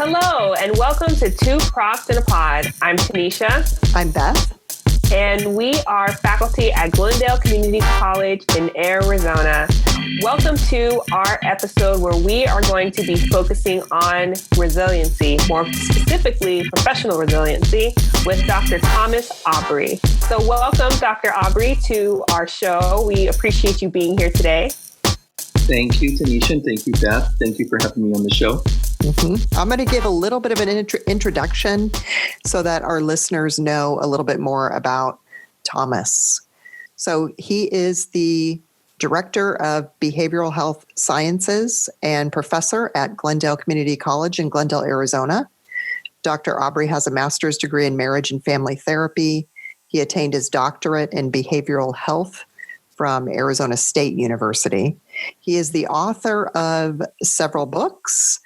Hello, and welcome to Two Profs in a Pod. I'm Tanisha. I'm Beth. And we are faculty at Glendale Community College in Arizona. Welcome to our episode where we are going to be focusing on resiliency, more specifically professional resiliency, with Dr. Thomas Aubrey. So welcome, Dr. Aubrey, to our show. We appreciate you being here today. Thank you, Tanisha, and thank you, Beth. Thank you for having me on the show. I'm going to give a little bit of an introduction so that our listeners know a little bit more about Thomas. So he is the Director of Behavioral Health Sciences and professor at Glendale Community College in Glendale, Arizona. Dr. Aubrey has a master's degree in marriage and family therapy. He attained his doctorate in behavioral health from Arizona State University. He is the author of several books,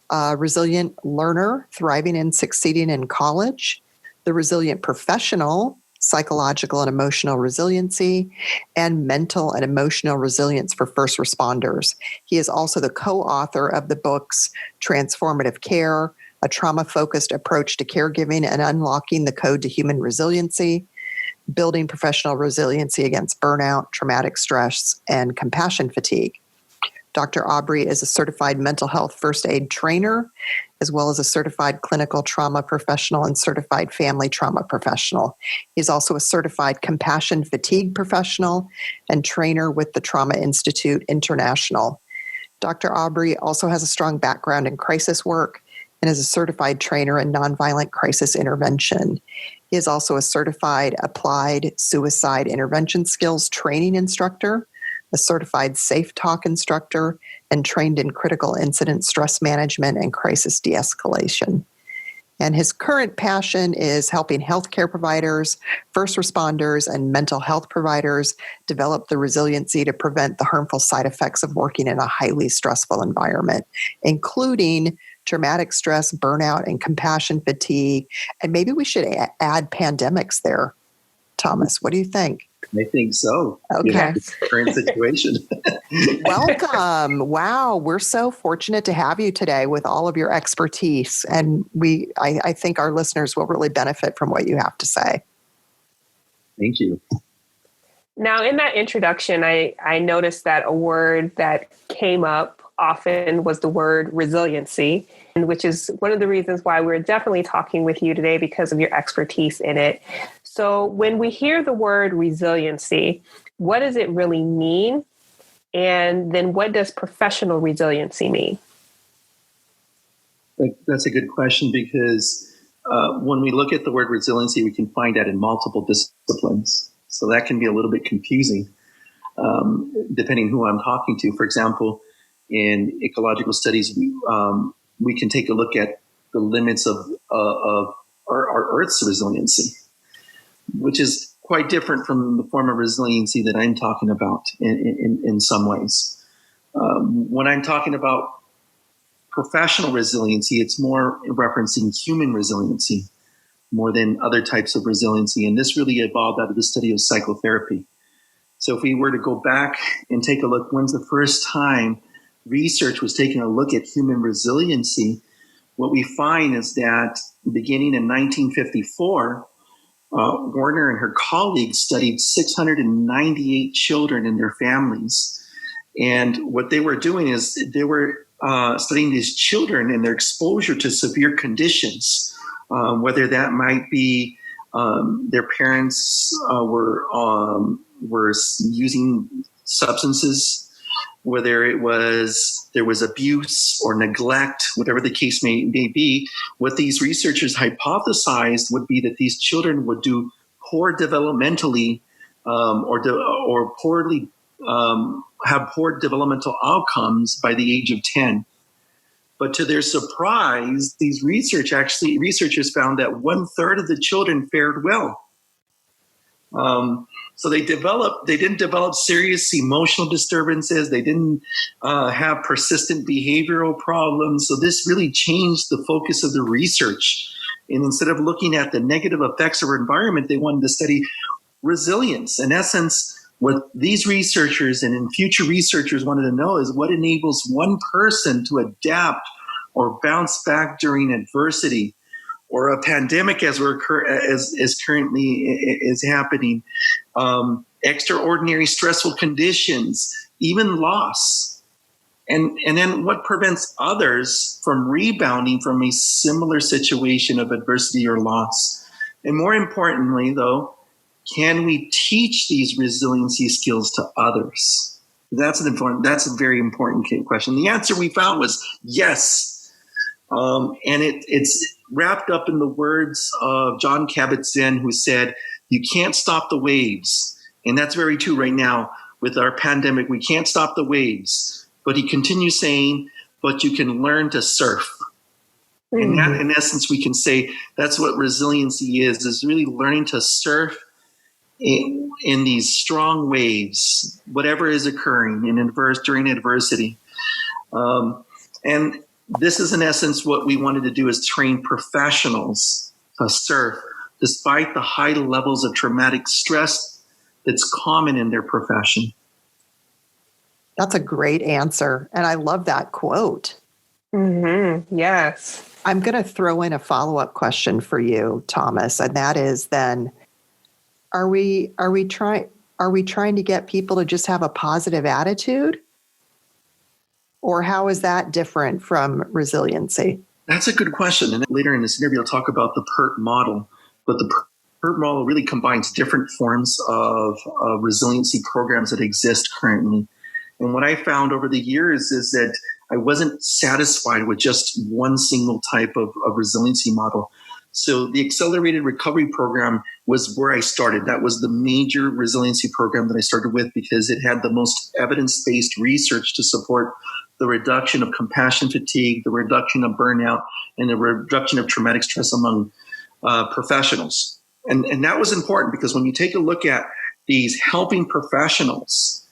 Resilient Learner, Thriving and Succeeding in College, The Resilient Professional, Psychological and Emotional Resiliency, and Mental and Emotional Resilience for First Responders. He is also the co-author of the books Transformative Care, A Trauma-Focused Approach to Caregiving and Unlocking the Code to Human Resiliency, Building Professional Resiliency Against Burnout, Traumatic Stress, and Compassion Fatigue. Dr. Aubrey is a certified mental health first aid trainer, as well as a certified clinical trauma professional and certified family trauma professional. He's also a certified compassion fatigue professional and trainer with the Trauma Institute International. Dr. Aubrey also has a strong background in crisis work and is a certified trainer in nonviolent crisis intervention. He is also a certified applied suicide intervention skills training instructor, a certified Safe Talk instructor, and trained in critical incident stress management and crisis de-escalation. And his current passion is helping healthcare providers, first responders, and mental health providers develop the resiliency to prevent the harmful side effects of working in a highly stressful environment, including traumatic stress, burnout, and compassion fatigue. And maybe we should add pandemics there. Thomas, what do you think? I think so. Okay. Current situation. Welcome. Wow. We're so fortunate to have you today with all of your expertise. And I think our listeners will really benefit from what you have to say. Thank you. Now, in that introduction, I noticed that a word that came up often was the word resiliency, and which is one of the reasons why we're definitely talking with you today because of your expertise in it. So when we hear the word resiliency, what does it really mean? And then what does professional resiliency mean? That's a good question because when we look at the word resiliency, we can find that in multiple disciplines. So that can be a little bit confusing depending who I'm talking to. For example, in ecological studies, we can take a look at the limits of our Earth's resiliency, which is quite different from the form of resiliency that I'm talking about in some ways. When I'm talking about professional resiliency, it's more referencing human resiliency more than other types of resiliency. And this really evolved out of the study of psychotherapy. So if we were to go back and take a look, when's the first time research was taking a look at human resiliency, what we find is that beginning in 1954, Warner and her colleagues studied 698 children and their families. And what they were doing is they were studying these children and their exposure to severe conditions, whether that might be their parents were using substances, whether there was abuse or neglect, whatever the case may be. What these researchers hypothesized would be that these children would do poor developmentally or poorly have poor developmental outcomes by the age of 10. But to their surprise, these researchers found that 1/3 of the children fared well. So they didn't develop serious emotional disturbances. They didn't have persistent behavioral problems. So this really changed the focus of the research. And instead of looking at the negative effects of our environment, they wanted to study resilience. In essence, what these researchers and future researchers wanted to know is what enables one person to adapt or bounce back during adversity, or a pandemic as currently is happening, extraordinary stressful conditions, even loss. And then what prevents others from rebounding from a similar situation of adversity or loss? And more importantly, though, can we teach these resiliency skills to others? That's a very important question. The answer we found was yes. And it's wrapped up in the words of John Kabat-Zinn, who said, "You can't stop the waves." And that's very true right now with our pandemic. We can't stop the waves. But he continues saying, but you can learn to surf. Mm-hmm. And that, in essence, we can say that's what resiliency is really learning to surf in these strong waves, whatever is occurring during adversity. And this is, in essence, what we wanted to do is train professionals to surf despite the high levels of traumatic stress that's common in their profession. That's a great answer. And I love that quote. Mm-hmm. Yes. I'm going to throw in a follow-up question for you, Thomas. And that is then, are we trying to get people to just have a positive attitude? Or how is that different from resiliency? That's a good question. And later in this interview, I'll talk about the PERT model. But the PERT model really combines different forms of resiliency programs that exist currently. And what I found over the years is that I wasn't satisfied with just one single type of resiliency model. So the Accelerated Recovery Program was where I started. That was the major resiliency program that I started with because it had the most evidence-based research to support the reduction of compassion fatigue, the reduction of burnout, and the reduction of traumatic stress among professionals. And that was important because when you take a look at these helping professionals,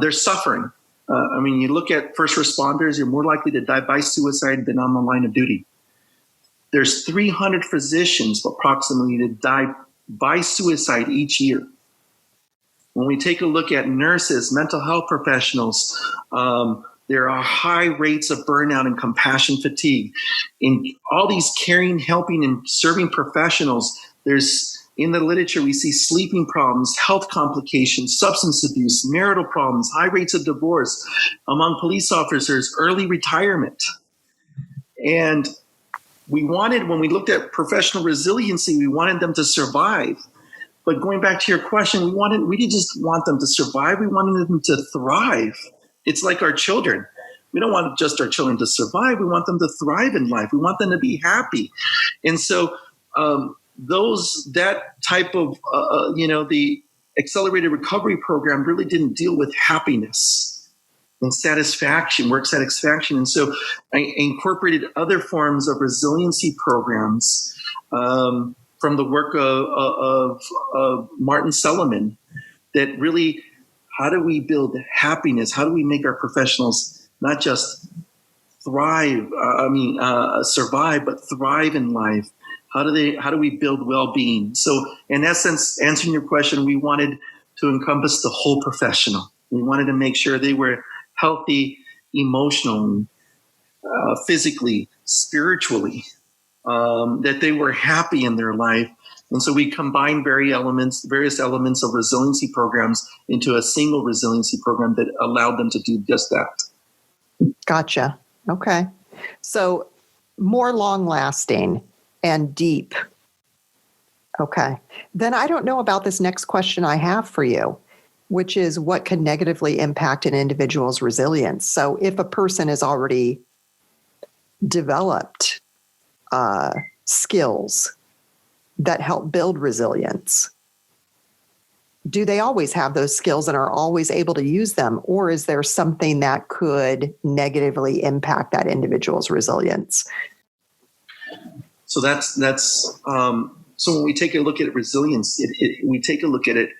they're suffering. You look at first responders, you're more likely to die by suicide than on the line of duty. There's 300 physicians approximately that die by suicide each year. When we take a look at nurses, mental health professionals, there are high rates of burnout and compassion fatigue. In all these caring, helping, and serving professionals, in the literature, we see sleeping problems, health complications, substance abuse, marital problems, high rates of divorce among police officers, early retirement. And when we looked at professional resiliency, we wanted them to survive. But going back to your question, we didn't just want them to survive, we wanted them to thrive. It's like our children. We don't want just our children to survive, we want them to thrive in life. We want them to be happy. And so that type of, the Accelerated Recovery Program really didn't deal with happiness and satisfaction, work satisfaction. And so I incorporated other forms of resiliency programs from the work of Martin Seligman that really, how do we build happiness? How do we make our professionals not just survive, but thrive in life? How do we build well-being? So in essence, answering your question, we wanted to encompass the whole professional. We wanted to make sure they were healthy emotionally, physically, spiritually, that they were happy in their life. And so we combined various elements of resiliency programs into a single resiliency program that allowed them to do just that. Gotcha. Okay. So more long-lasting and deep. Okay. Then I don't know about this next question I have for you, which is what can negatively impact an individual's resilience? So if a person has already developed skills that help build resilience, do they always have those skills and are always able to use them? Or is there something that could negatively impact that individual's resilience? So so when we take a look at resilience, we take a look at it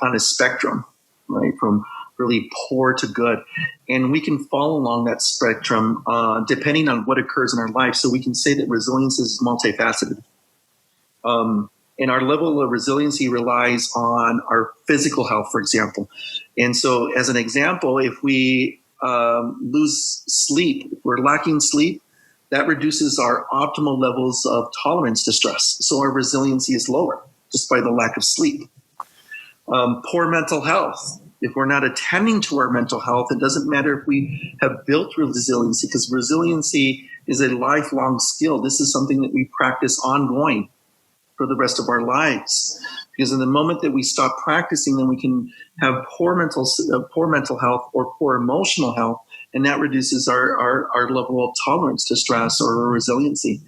on a spectrum, right, from really poor to good, and we can fall along that spectrum depending on what occurs in our life. So we can say that resilience is multifaceted, and our level of resiliency relies on our physical health, for example. And so, as an example, if we lose sleep, if we're lacking sleep, that reduces our optimal levels of tolerance to stress. So our resiliency is lower just by the lack of sleep. Poor mental health. If we're not attending to our mental health, it doesn't matter if we have built resiliency, because resiliency is a lifelong skill. This is something that we practice ongoing for the rest of our lives. Because in the moment that we stop practicing, then we can have poor mental health or poor emotional health, and that reduces our level of tolerance to stress or resiliency.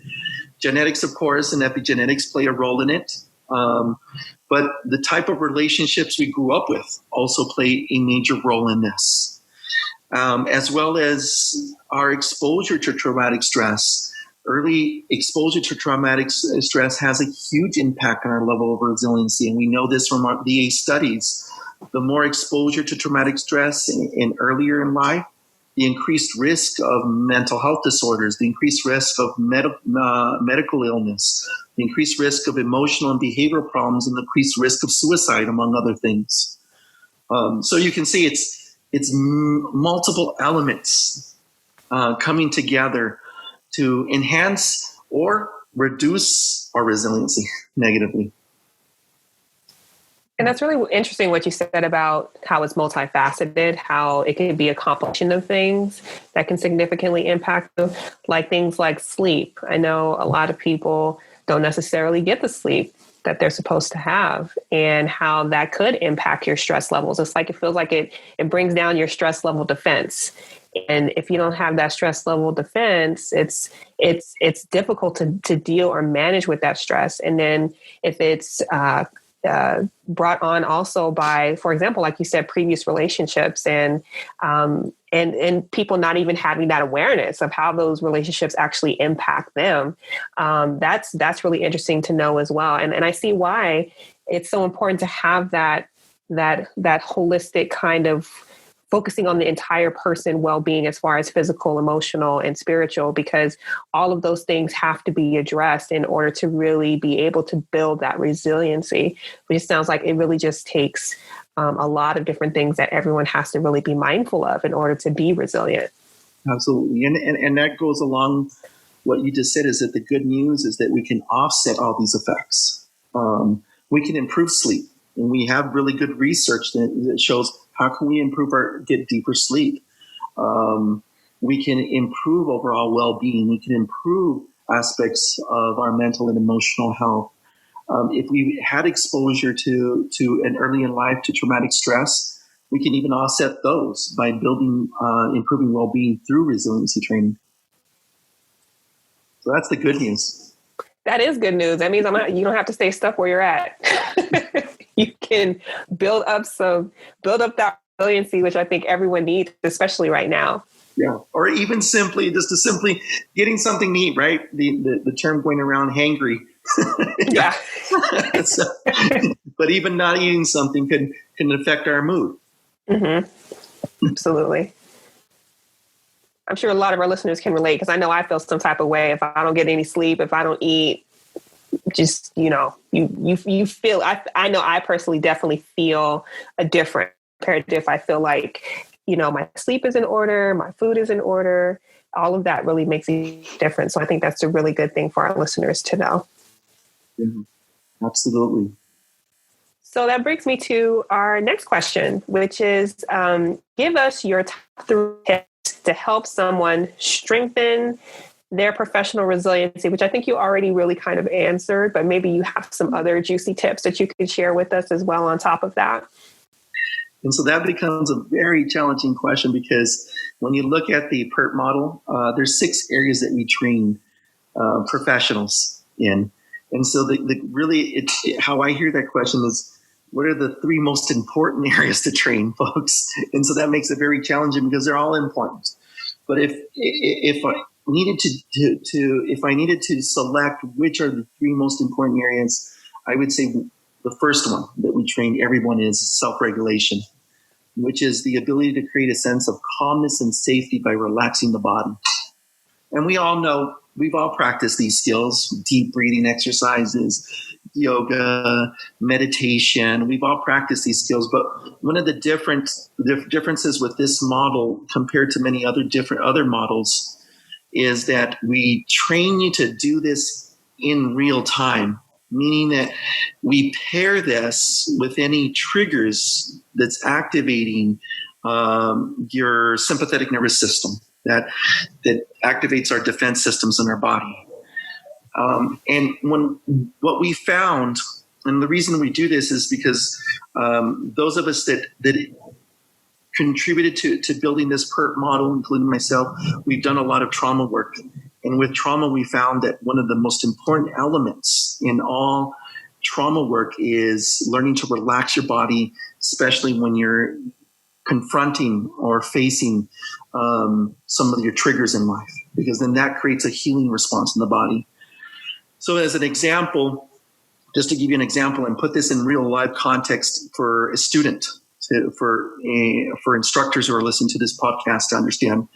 Genetics, of course, and epigenetics play a role in it. But the type of relationships we grew up with also play a major role in this, as well as our exposure to traumatic stress. Early exposure to traumatic stress has a huge impact on our level of resiliency, and we know this from our VA studies. The more exposure to traumatic stress in earlier in life, the increased risk of mental health disorders, the increased risk of medical illness, the increased risk of emotional and behavioral problems, and the increased risk of suicide, among other things. So you can see it's multiple elements coming together to enhance or reduce our resiliency negatively. And that's really interesting what you said about how it's multifaceted, how it can be a combination of things that can significantly impact you, like things like sleep. I know a lot of people don't necessarily get the sleep that they're supposed to have, and how that could impact your stress levels. It's like it feels like it brings down your stress level defense. And if you don't have that stress level defense, it's difficult to deal or manage with that stress. And then if it's brought on also by, for example, like you said, previous relationships and people not even having that awareness of how those relationships actually impact them. That's really interesting to know as well. And I see why it's so important to have that holistic kind of focusing on the entire person well-being as far as physical, emotional, and spiritual, because all of those things have to be addressed in order to really be able to build that resiliency, which sounds like it really just takes a lot of different things that everyone has to really be mindful of in order to be resilient. Absolutely. And that goes along what you just said, is that the good news is that we can offset all these effects. We can improve sleep. And we have really good research that shows how can we get deeper sleep. We can improve overall well-being. We can improve aspects of our mental and emotional health. If we had exposure to an early in life to traumatic stress, we can even offset those by improving well-being through resiliency training. So that's the good news. That is good news. That means you don't have to stay stuck where you're at. You can build up that resiliency, which I think everyone needs, especially right now. Yeah. Or even simply getting something to eat, right? The term going around hangry. Yeah. So, but even not eating something can affect our mood. Mm-hmm. Absolutely. I'm sure a lot of our listeners can relate, because I know I feel some type of way if I don't get any sleep, if I don't eat. Just, you feel, I know I personally definitely feel a difference compared to if I feel like, my sleep is in order, my food is in order, all of that really makes a difference. So I think that's a really good thing for our listeners to know. Yeah, absolutely. So that brings me to our next question, which is, give us your top 3 tips to help someone strengthen their professional resiliency, which I think you already really kind of answered, but maybe you have some other juicy tips that you could share with us as well on top of that. And so that becomes a very challenging question, because when you look at the PERT model, there's 6 areas that we train professionals in. And so how I hear that question is, what are the 3 most important areas to train folks? And so that makes it very challenging, because they're all important. But if I needed to select which are the 3 most important areas, I would say the first one that we train everyone is self-regulation, which is the ability to create a sense of calmness and safety by relaxing the body. And we all know, we've all practiced these skills, deep breathing exercises, yoga, meditation. We've all practiced these skills, but one of the differences with this model compared to many other models is that we train you to do this in real time, meaning that we pair this with any triggers that's activating your sympathetic nervous system that activates our defense systems in our body. And what we found, and the reason we do this is because those of us that contributed to building this PERT model, including myself, we've done a lot of trauma work. And with trauma, we found that one of the most important elements in all trauma work is learning to relax your body, especially when you're confronting or facing some of your triggers in life, because then that creates a healing response in the body. So as an example, just to give you an example and put this in real life context for a student, for instructors who are listening to this podcast to understand.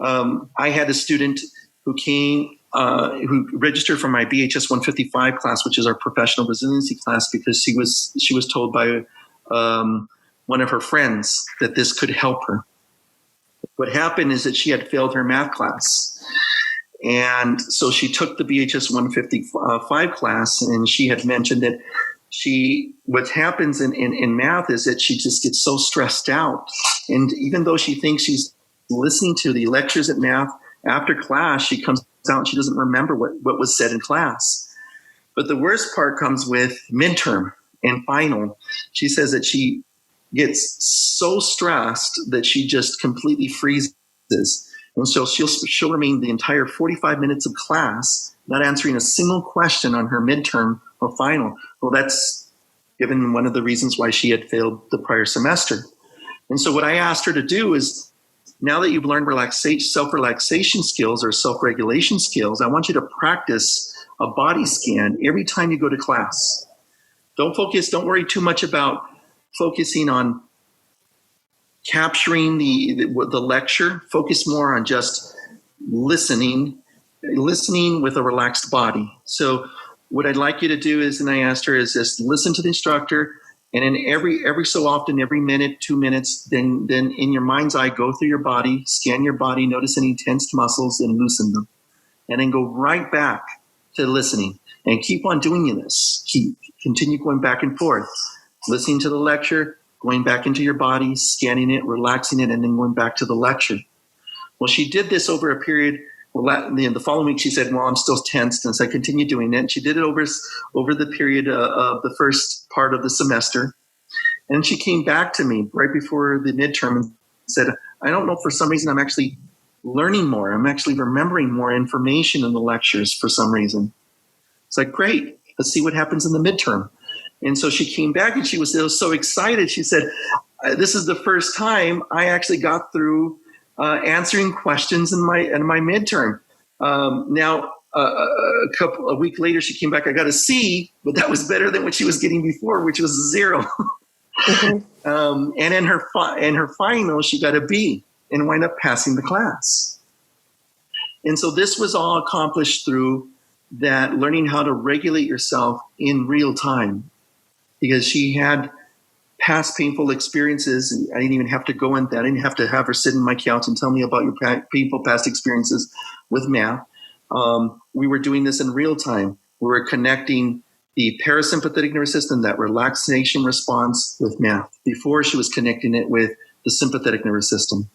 I had a student who came, who registered for my BHS 155 class, which is our professional resiliency class, because she was told by one of her friends that this could help her. What happened is that she had failed her math class. And so she took the BHS 155 class, and she had mentioned that what happens in math is that she just gets so stressed out. And even though she thinks she's listening to the lectures at math, after class, she comes out and she doesn't remember what was said in class. But the worst part comes with midterm and final. She says that she gets so stressed that she just completely freezes. And so she'll remain the entire 45 minutes of class not answering a single question on her midterm or final. Well, that's given one of the reasons why she had failed the prior semester. And so what I asked her to do is, now that you've learned self-relaxation skills or self-regulation skills, I want you to practice a body scan every time you go to class. Don't worry too much about focusing on capturing the lecture. Focus more on just listening with a relaxed body. So what I'd like you to do is, and I asked her, is just listen to the instructor, and then every so often, every minute, 2 minutes, then in your mind's eye, go through your body, scan your body, notice any tensed muscles and loosen them. And then go right back to listening and keep on doing this. Continue going back and forth, listening to the lecture, going back into your body, scanning it, relaxing it, and then going back to the lecture. Well, she did this over a period. Well, the following week, she said, well, I'm still tensed. And so I continued doing it. And she did it over the period of the first part of the semester. And she came back to me right before the midterm and said, I don't know, for some reason, I'm actually learning more. I'm actually remembering more information in the lectures for some reason. It's like, great, let's see what happens in the midterm. And so she came back and she was so excited. She said, this is the first time I actually got through answering questions in my midterm. Now, a week later, she came back. I got a C, but that was better than what she was getting before, which was a 0. Mm-hmm. And in her final, she got a B and wound up passing the class. And so this was all accomplished through that learning how to regulate yourself in real time, because she had past painful experiences. I didn't even have to go into that. I didn't have to have her sit in my couch and tell me about your painful past experiences with math. We were doing this in real time. We were connecting the parasympathetic nervous system, that relaxation response, with math. Before, she was connecting it with the sympathetic nervous system,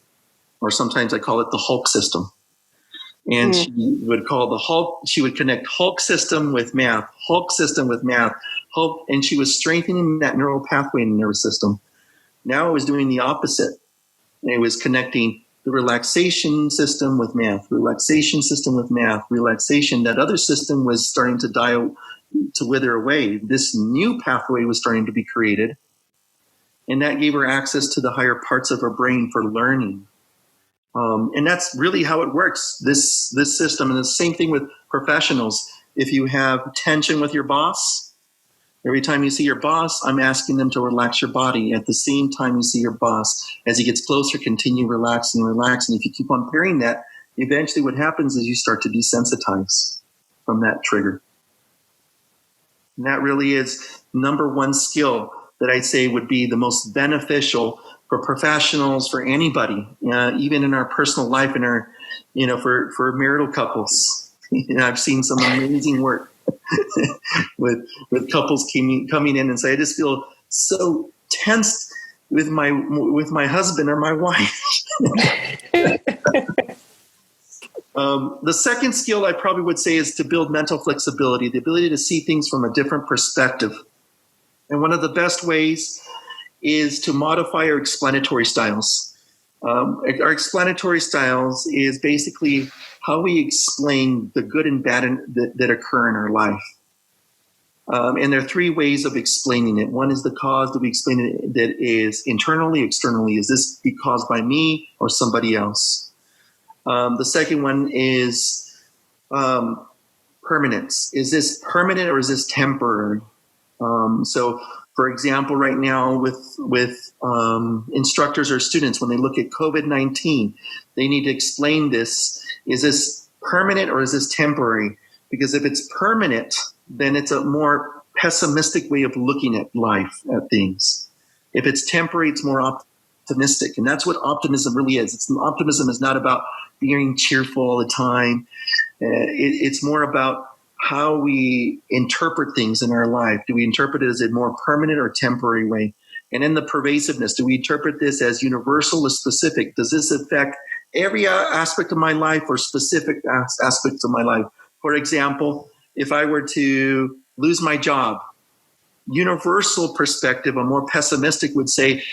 or sometimes I call it the Hulk system. And she would call the Hulk, she would connect Hulk system with math, Hulk system with math, Hulk, and she was strengthening that neural pathway in the nervous system. Now it was doing the opposite. It was connecting the relaxation system with math, relaxation system with math, relaxation. That other system was starting to die, to wither away. This new pathway was starting to be created. And that gave her access to the higher parts of her brain for learning. And that's really how it works, this system. And the same thing with professionals. If you have tension with your boss, every time you see your boss, I'm asking them to relax your body. At the same time you see your boss, as he gets closer, continue relaxing. If you keep on pairing that, eventually what happens is you start to desensitize from that trigger. And that really is number one skill that I'd say would be the most beneficial for professionals, for anybody, even in our personal life, in our for marital couples. I've seen some amazing work with couples coming in and say, I just feel so tense with my husband or my wife. The second skill I probably would say is to build mental flexibility, the ability to see things from a different perspective. And one of the best ways is to modify our explanatory styles. Our explanatory styles is basically how we explain the good and bad that occur in our life. And there are three ways of explaining it. One is the cause that we explain it that is internally, externally. Is this caused by me or somebody else? The second one is permanence. Is this permanent or is this temporary? So, for example, right now with instructors or students, when they look at COVID-19, they need to explain this. Is this permanent or is this temporary? Because if it's permanent, then it's a more pessimistic way of looking at life, at things. If it's temporary, it's more optimistic. And that's what optimism really is. Optimism is not about being cheerful all the time. It's more about how we interpret things in our life. Do we interpret it as a more permanent or temporary way? And in the pervasiveness, do we interpret this as universal or specific? Does this affect every aspect of my life or specific aspects of my life? For example, if I were to lose my job, universal perspective, a more pessimistic would say,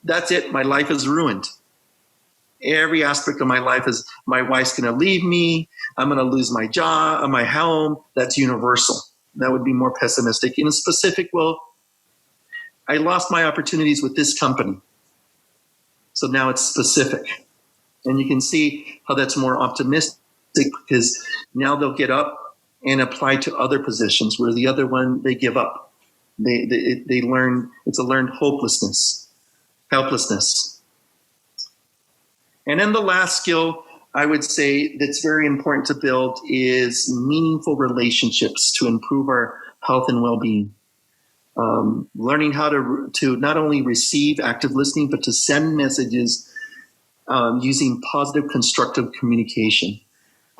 that's it, my life is ruined. Every aspect of my life is my wife's going to leave me. I'm going to lose my job, my home. That's universal. That would be more pessimistic. In a specific, well, I lost my opportunities with this company. So now it's specific. And you can see how that's more optimistic because now they'll get up and apply to other positions where the other one, they give up. They learn, it's a learned helplessness. And then the last skill I would say that's very important to build is meaningful relationships to improve our health and well-being. Learning how to not only receive active listening, but to send messages using positive, constructive communication.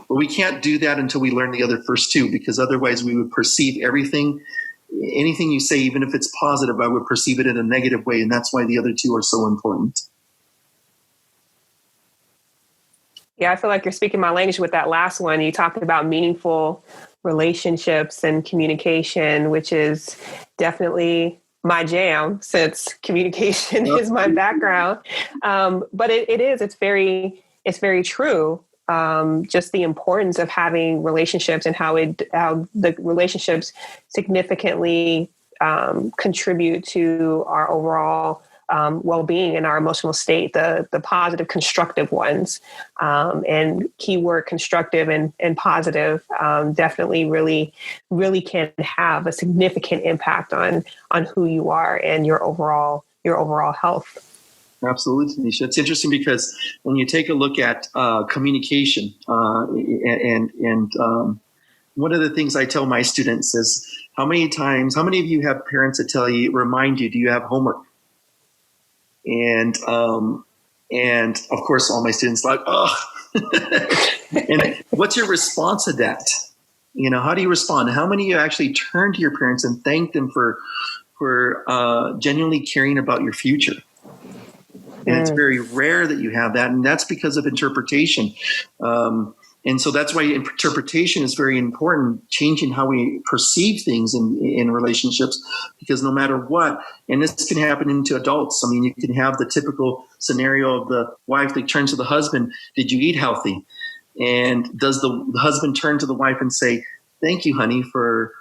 But we can't do that until we learn the other first two, because otherwise we would perceive anything you say, even if it's positive, I would perceive it in a negative way. And that's why the other two are so important. Yeah, I feel like you're speaking my language with that last one. You talked about meaningful relationships and communication, which is definitely my jam since communication is my background. But it's very true. Just the importance of having relationships and how the relationships significantly contribute to our overall well-being and our emotional state, the positive, constructive ones, and keyword constructive and positive definitely really, really can have a significant impact on who you are and your overall health. Absolutely, Tanisha. It's interesting because when you take a look at communication and one of the things I tell my students is how many of you have parents that remind you, do you have homework? And of course, all my students like, oh, and what's your response to that? How do you respond? How many of you actually turn to your parents and thank them for genuinely caring about your future? And it's very rare that you have that. And that's because of interpretation. And so that's why interpretation is very important, changing how we perceive things in relationships, because no matter what, and this can happen into adults. I mean, you can have the typical scenario of the wife that turns to the husband, did you eat healthy? And does the husband turn to the wife and say, thank you, honey, for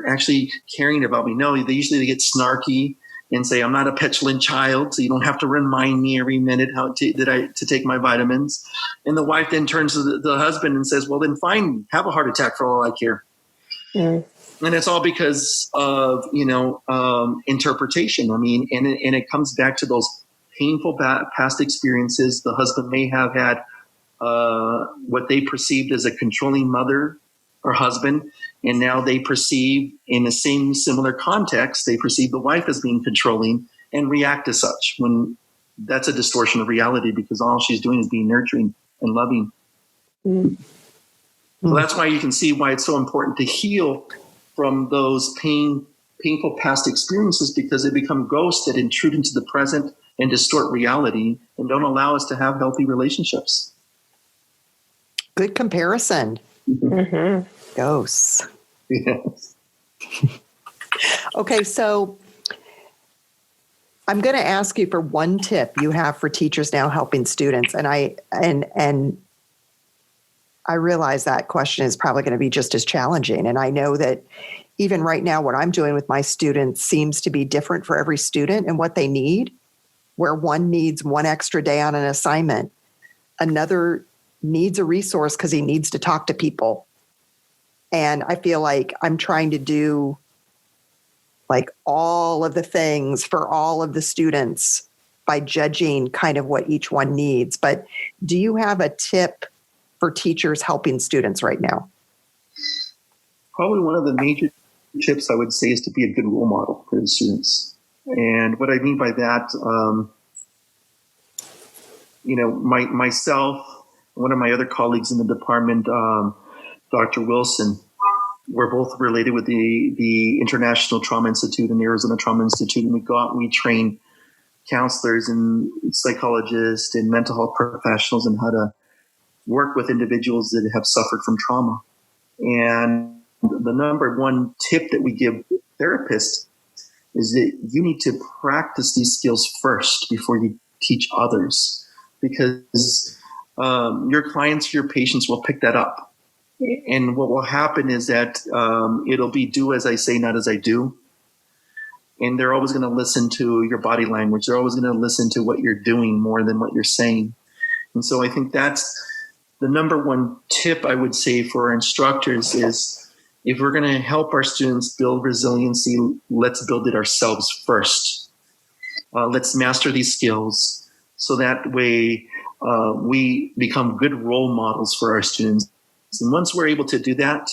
actually caring about me? No, they usually get snarky and say, I'm not a petulant child, so you don't have to remind me every minute to take my vitamins. And the wife then turns to the husband and says, well, then fine, have a heart attack for all I care. And it's all because of, interpretation. I mean, and it comes back to those painful past experiences. The husband may have had what they perceived as a controlling mother or husband, and now they perceive in the same similar context, they perceive the wife as being controlling and react as such, when that's a distortion of reality, because all she's doing is being nurturing and loving. So that's why you can see why it's so important to heal from those painful past experiences, because they become ghosts that intrude into the present and distort reality and don't allow us to have healthy relationships. Good comparison. Mm-hmm. Ghosts. Yes. Okay, so I'm going to ask you for one tip you have for teachers now helping students, and I realize that question is probably going to be just as challenging. And I know that even right now, what I'm doing with my students seems to be different for every student and what they need. Where one needs one extra day on an assignment, another needs a resource because he needs to talk to people. And I feel like I'm trying to do like all of the things for all of the students by judging kind of what each one needs. But do you have a tip for teachers helping students right now? Probably one of the major tips I would say is to be a good role model for the students. And what I mean by that, myself, one of my other colleagues in the department, Dr. Wilson, we're both related with the International Trauma Institute and the Arizona Trauma Institute. And we train counselors and psychologists and mental health professionals in how to work with individuals that have suffered from trauma. And the number one tip that we give therapists is that you need to practice these skills first before you teach others, because your clients, your patients will pick that up. And what will happen is that it'll be do as I say, not as I do. And they're always going to listen to your body language. They're always going to listen to what you're doing more than what you're saying. And so I think that's the number one tip I would say for our instructors is, if we're going to help our students build resiliency, let's build it ourselves first. Let's master these skills so that way we become good role models for our students. And once we're able to do that,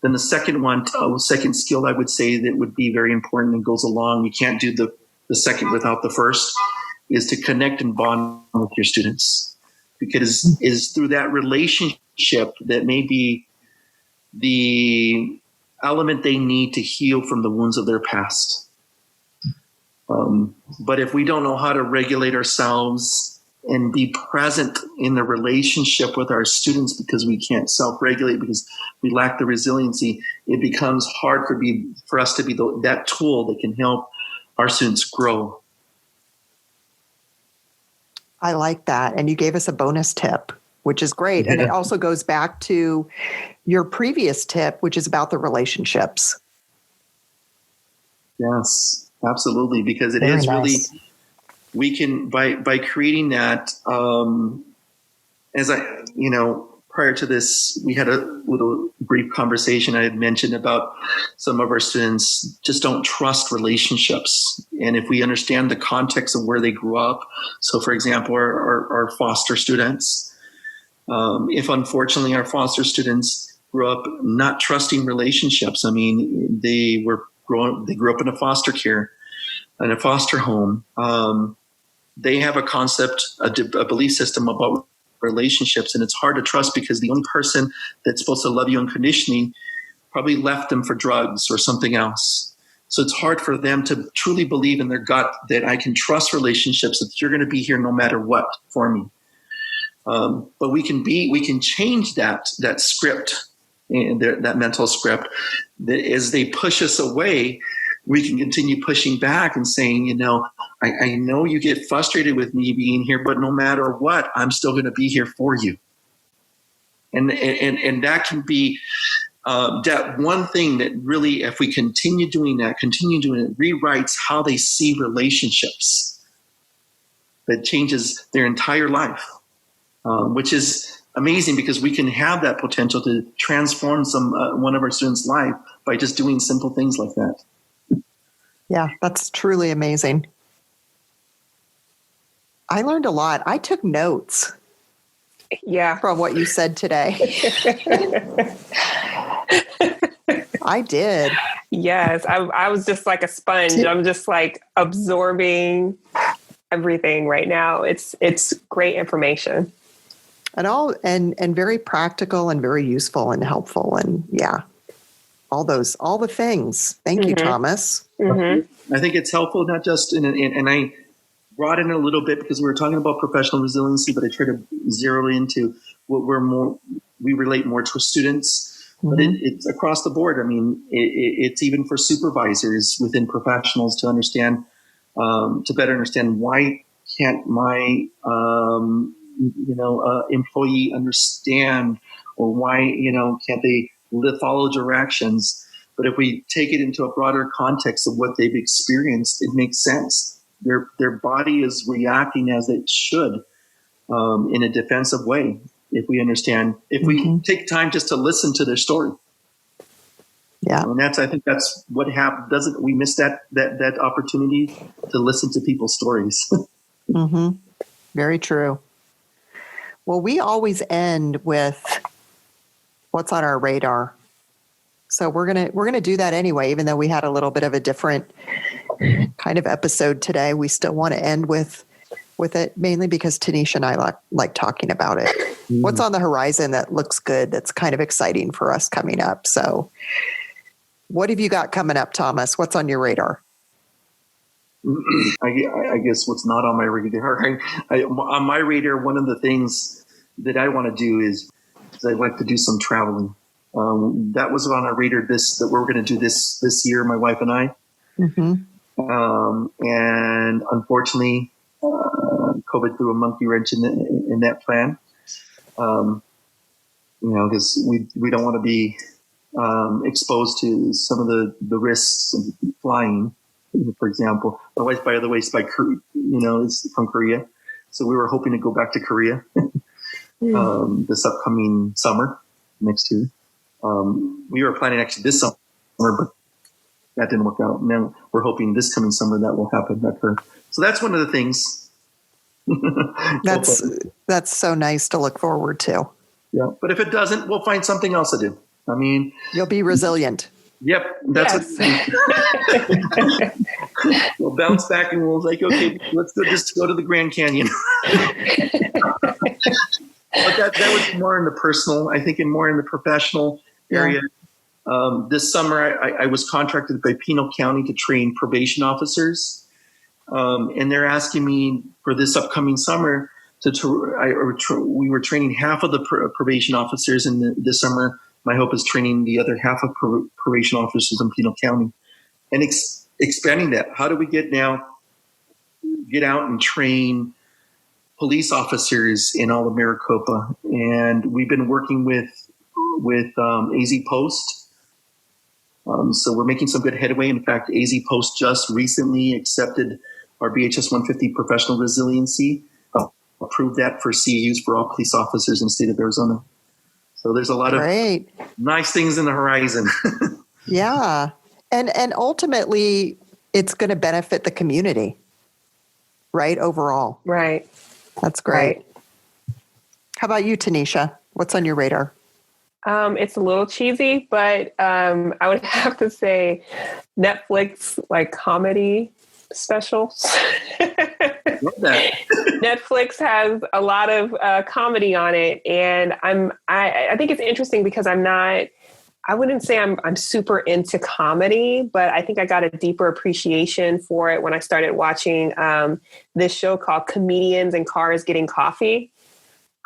then the second skill I would say that would be very important and goes along, you can't do the second without the first, is to connect and bond with your students. Because it's through that relationship that may be the element they need to heal from the wounds of their past. But if we don't know how to regulate ourselves and be present in the relationship with our students because we can't self-regulate, because we lack the resiliency, it becomes hard for us to be that tool that can help our students grow. I like that. And you gave us a bonus tip, which is great. And it also goes back to your previous tip, which is about the relationships. Yes, absolutely. Because it Very is nice. really, we can, by creating that, prior to this, we had a little brief conversation. I had mentioned about some of our students just don't trust relationships. And if we understand the context of where they grew up, so for example, our foster students, if unfortunately our foster students grew up not trusting relationships, I mean, they grew up in a foster care, in a foster home. They have a concept, a belief system about relationships, and it's hard to trust because the only person that's supposed to love you unconditionally probably left them for drugs or something else. So it's hard for them to truly believe in their gut that I can trust relationships, that you're going to be here no matter what for me. But we can change that script, that mental script, that as they push us away, we can continue pushing back and saying, I know you get frustrated with me being here, but no matter what, I'm still going to be here for you. And that can be that one thing that really, if we continue doing it, rewrites how they see relationships. That changes their entire life, which is amazing because we can have that potential to transform one of our students' life by just doing simple things like that. Yeah, that's truly amazing. I learned a lot. I took notes. Yeah. From what you said today. I did. Yes. I was just like a sponge. I'm just like absorbing everything right now. It's great information. And very practical and very useful and helpful. And yeah, all the things. Thank you, Thomas. I think it's helpful, not just and I brought in a little bit because we were talking about professional resiliency, but I try to zero into what we relate more to students, but it's across the board. I mean, it's even for supervisors within professionals to understand, to better understand why can't my, employee understand, or why, can't they follow directions? But if we take it into a broader context of what they've experienced, it makes sense. Their body is reacting as it should, in a defensive way. If we understand, if we can take time just to listen to their story. Yeah. And I think that's what happened. Doesn't we miss that opportunity to listen to people's stories? Very true. Well, we always end with what's on our radar. So we're gonna do that anyway, even though we had a little bit of a different kind of episode today. We still want to end with it, mainly because Tanisha and I like talking about it. What's on the horizon that looks good, that's kind of exciting for us coming up. So what have you got coming up, Thomas? What's on your radar? I guess what's not on my radar. On my radar, one of the things that I want to do is I'd like to do some traveling. That was on our radar that we're going to do this year, my wife and I. And unfortunately, COVID threw a monkey wrench in that plan. Because we don't want to be exposed to some of the risks of flying. For example, my wife, by the way, is from Korea, so we were hoping to go back to Korea this upcoming summer next year. We were planning actually this summer, but that didn't work out. And then we're hoping this coming summer that will happen. So that's one of the things. That's so nice to look forward to. Yeah, but if it doesn't, we'll find something else to do. I mean, you'll be resilient. Yep, that's we'll bounce back and we'll okay, let's go to the Grand Canyon. But that was more in the personal, I think, and more in the professional area. This summer, I was contracted by Pinal County to train probation officers, and they're asking me for this upcoming summer we were training half of the probation officers, and this summer my hope is training the other half of probation officers in Pinal County, and expanding that. How do we get out and train police officers in all of Maricopa? And we've been working with AZ Post. So we're making some good headway. In fact, AZ Post just recently accepted our BHS 150 professional resiliency, approved that for CEUs for all police officers in the state of Arizona. So there's a lot of nice things in the horizon. Yeah. And ultimately, it's going to benefit the community, right? Overall. Right. That's great. Right. How about you, Tanisha? What's on your radar? It's a little cheesy, but I would have to say Netflix, comedy specials. Love that. Netflix has a lot of comedy on it, and I think it's interesting because I wouldn't say I'm super into comedy, but I think I got a deeper appreciation for it when I started watching this show called Comedians in Cars Getting Coffee.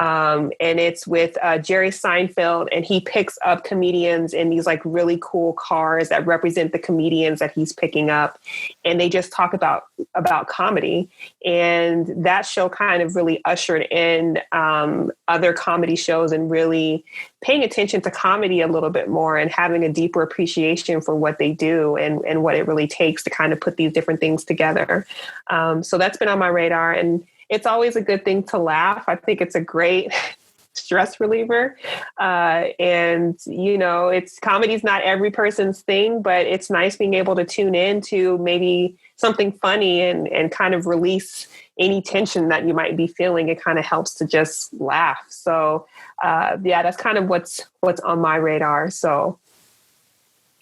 And it's with Jerry Seinfeld, and he picks up comedians in these really cool cars that represent the comedians that he's picking up. And they just talk about comedy. And that show kind of really ushered in other comedy shows and really paying attention to comedy a little bit more and having a deeper appreciation for what they do and what it really takes to kind of put these different things together. So that's been on my radar. And it's always a good thing to laugh. I think it's a great stress reliever. And comedy's not every person's thing, but it's nice being able to tune in to maybe something funny and kind of release any tension that you might be feeling. It kind of helps to just laugh. So that's kind of what's on my radar. So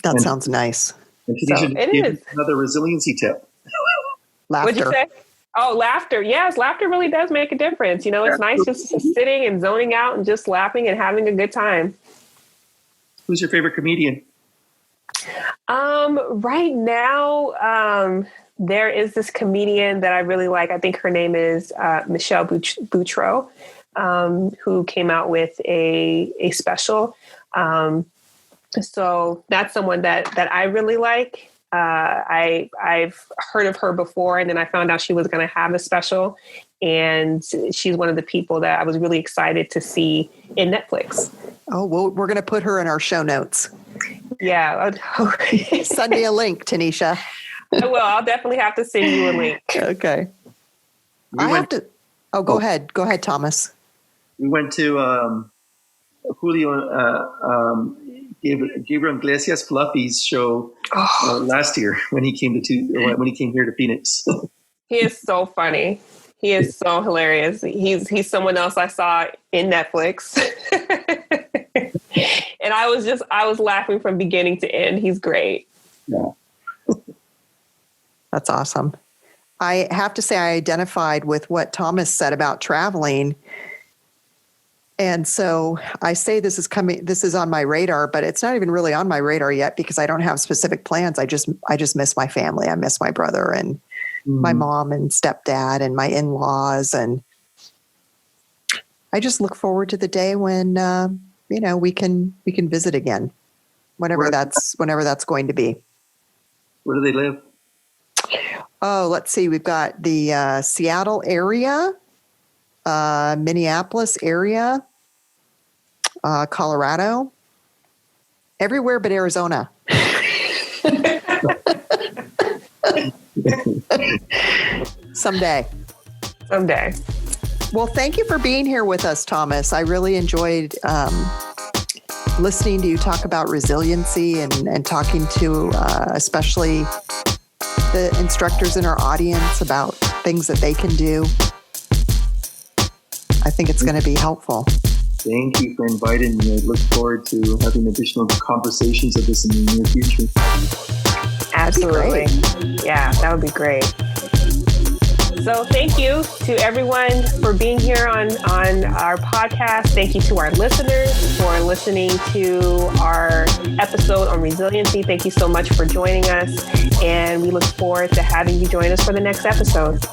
that sounds nice. And it is another resiliency tip. Laughter. What'd you say? Oh, laughter. Yes, laughter really does make a difference. You know, it's nice just sitting and zoning out and just laughing and having a good time. Who's your favorite comedian? Right now, there is this comedian that I really like. I think her name is Michelle Boutreau, who came out with a special. So that's someone that I really like. I've heard of her before, and then I found out she was going to have a special, and she's one of the people that I was really excited to see in Netflix. Oh, well, we're going to put her in our show notes. Yeah. Send me a link, Tanisha. I will. I'll definitely have to send you a link. Okay. Go ahead. Go ahead, Thomas. We went to Gabriel Iglesias Fluffy's show last year when he came here to Phoenix. He is so funny. He is so hilarious. He's someone else I saw in Netflix. And I was laughing from beginning to end. He's great. Yeah. That's awesome. I have to say I identified with what Thomas said about traveling. And so I say this is on my radar, but it's not even really on my radar yet because I don't have specific plans. I just miss my family. I miss my brother and my mom and stepdad and my in-laws. And I just look forward to the day when, we can visit again, whenever that's going to be. Where do they live? Oh, let's see. We've got the Seattle area, Minneapolis area, Colorado, everywhere but Arizona. Someday. Well, thank you for being here with us, Thomas. I really enjoyed listening to you talk about resiliency and talking to especially the instructors in our audience about things that they can do. I think it's going to be helpful. Thank you for inviting me. I look forward to having additional conversations of this in the near future. Absolutely. Yeah, that would be great. So thank you to everyone for being here on our podcast. Thank you to our listeners for listening to our episode on resiliency. Thank you so much for joining us. And we look forward to having you join us for the next episode.